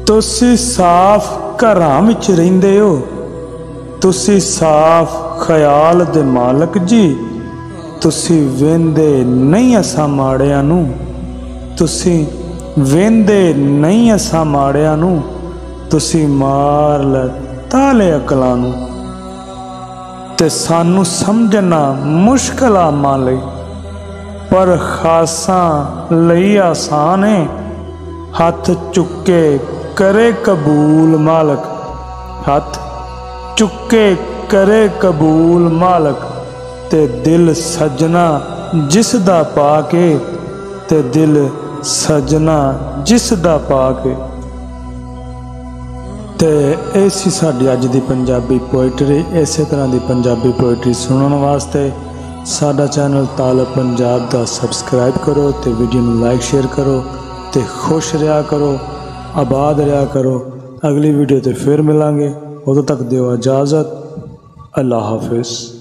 तुसी साफ घरां विच रहिंदे हो, तुसी साफ ख्याल दे मालक जी। तुसी वेंदे नहीं असां माड़ियां नूं, तुसी वेंदे नहीं असां माड़ियां नूं। तुसी मार लै ताले अकलां नूं ते सानू समझना मुश्किल आमां लई, पर खासां लई आसान है। हथ चुके करे कबूल मालक, हथ चुके करे कबूल मालक। ते दिल सजना जिस दा पाके, ते दिल सजना जिस दा पाके। ते ऐसी साडी अज दी पंजाबी पोइटरी। इस तरह की पंजाबी पोइटरी सुनने वास्ते साडा चैनल ताल पंजाब दा सबसक्राइब करो, ते वीडियो में लाइक शेयर करो, ते खुश रहा करो, आबाद रहा करो। अगली वीडियो ते फिर मिलांगे, उदों तक दिओ इजाज़त। अल्लाह हाफिज़।